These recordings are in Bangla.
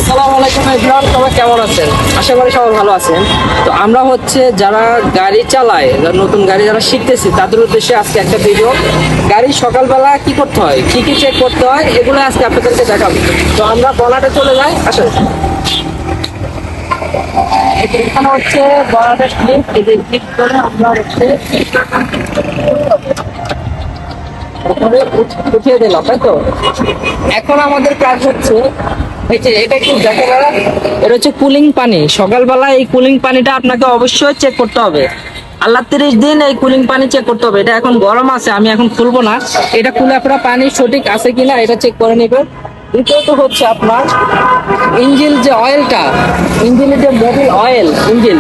আসসালামু আলাইকুম এভরিওয়ান, সবাই কেমন আছেন? আশা করি সবাই ভালো আছেন। তো আমরা হচ্ছে যারা গাড়ি চালায়, নতুন গাড়ি যারা শিখতেছি তাদের উদ্দেশ্যে আজকে একটা ভিডিও। গাড়ি সকালবেলা কি করতে হয়, কি কি চেক করতে হয়, এগুলো আজকে আপনাদেরকে দেখাবো। তো আমরা বলাটা চলে যাই, আসলে এখানে হচ্ছে বলাটা ক্লিক, ক্লিক করে আমরা হচ্ছে উপরে উঠিয়ে দিলাম, তাই তো। এখন আমাদের কাজ হচ্ছে এটা একটু দেখা গেল, এটা হচ্ছে কুলিং পানি। সকালবেলা এই কুলিং পানিটা আপনাকে অবশ্যই চেক করতে হবে। আল্লাহ 30 দিন এই কুলিং পানি চেক করতে হবে। এটা এখন গরম আছে, আমি এখন খুলবো না। এটা খুলে আপনারা পানি সঠিক আছে কিনা এটা চেক করে নেবেন। দ্বিতীয়ত হচ্ছে আপনার ইঞ্জিন যে অয়েলটা, ইঞ্জিনের যে মোবিল অয়েল, ইঞ্জিন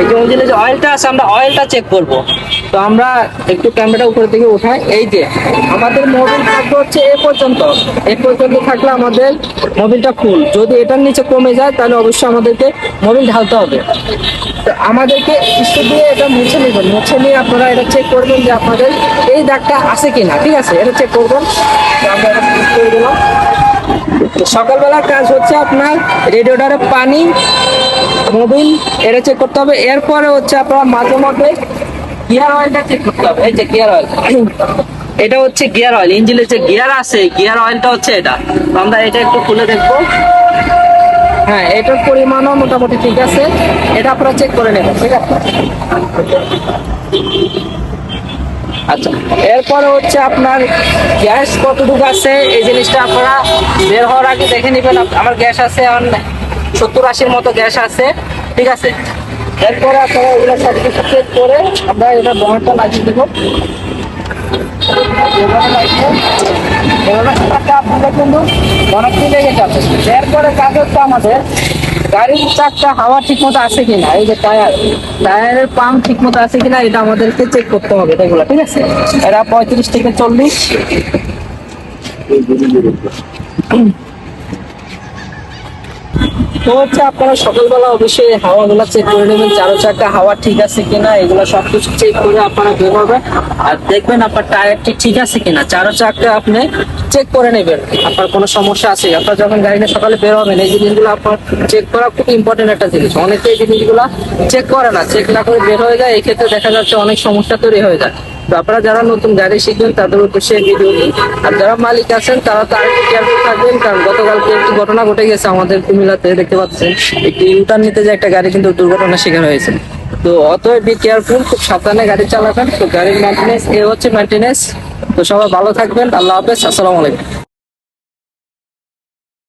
এই যে ইঞ্জিনের যে অয়েলটা আছে, আমরা অয়েলটা চেক করব। তো আমরা একটু ক্যামেরাটা উপরের দিকে উঠাই। এই যে আমাদের মোবিল থাকবে হচ্ছে এ পর্যন্ত থাকলে আমাদের মোবিলটা ফুল। যদি এটার নিচে কমে যায় তাহলে অবশ্যই আমাদেরকে মোবিল ঢালতে হবে। তো আমাদেরকে ইস্যু দিয়ে এটা মুছে নেবেন, মুছে নিয়ে আপনারা এটা চেক করবেন যে আপনাদের এই দাগটা আছে কিনা। ঠিক আছে, এটা চেক করবেন। তো আমরা এটা চেক করে দিলাম। সকালবেলার কাজ হচ্ছে আপনার রেডিয়েটরে পানি, মোবিল এটা চেক করতে হবে। এরপরে হচ্ছে আপনার মাঝে মধ্যে গিয়ার অয়েলটা চেক করতে হবে। এই যে গিয়ার অয়েল, এটা হচ্ছে গিয়ার অয়েল, ইঞ্জিনের যে গিয়ার আছে গিয়ার অয়েলটা হচ্ছে এটা। তো আমরা এটা একটু খুলে দেখবো। হ্যাঁ, এটার পরিমাণও মোটামুটি ঠিক আছে, এটা আপনারা চেক করে নেবেন। ঠিক আছে, আচ্ছা। এরপরে হচ্ছে আপনার গ্যাস কতটুকু আছে এই জিনিসটা আপনারা বের হওয়ার আগে দেখে নেবেন। আমার গ্যাস আছে 70-80 মতো গ্যাস আছে। ঠিক আছে, এরপরে আপনারা এগুলো সব কিছু চেক করে আমরা এটা বহরটা লাগিয়ে দেবো। আপনাদের কিন্তু অনেকদিন লেগে যাবে। এরপরে কাজ হচ্ছে আমাদের গাড়ির চারটা হাওয়া ঠিক মতো আছে কিনা, এই যে টায়ারের পাম্প ঠিক মতো আছে কিনা এটা আমাদেরকে চেক করতে হবে। এগুলো ঠিক আছে, এটা 35 থেকে 40। তো হচ্ছে আপনারা সকালবেলা অবশ্যই হাওয়াগুলো চেক করে নেবেন, চারো চাকা হাওয়া ঠিক আছে কিনা, এগুলো সবকিছু চেক করে আপনারা বের হবেন। আর দেখবেন আপনার টায়ারটি ঠিক আছে কিনা, চারো চাকা আপনি চেক করে নেবেন আপনার কোনো সমস্যা আছে। আপনার যখন গাড়ি নিয়ে সকালে বের হবেন এই জিনিসগুলো আপনার চেক করা খুব ইম্পর্টেন্ট একটা জিনিস। অনেকে এই জিনিসগুলো চেক করে না, চেক না করে বের হয়ে যায়, এই ক্ষেত্রে দেখা যাচ্ছে অনেক সমস্যা তৈরি হয়ে যায়। তো আপনারা যারা নতুন গাড়ি শিখবেন তাদের উদ্দেশ্যে ভিডিওটি, আর যারা মালিক আছেন তারা তো আরেকটু কেয়ারফুল থাকবেন, কারণ গতকালকে একটি ঘটনা ঘটে গেছে আমাদের কুমিল্লাতে। দেখতে পাচ্ছেন একটি ইউটার্ন নিতে যে একটা গাড়ি কিন্তু দুর্ঘটনার শিকার হয়েছে। তো অতএব বি কেয়ারফুল, খুব সাবধানে গাড়ি চালাবেন। তো গাড়ির মেনটেনেন্স এ হচ্ছে মেনটেনেন্স। তো সবাই ভালো থাকবেন, আল্লাহ হাফেজ, আসসালামু আলাইকুম।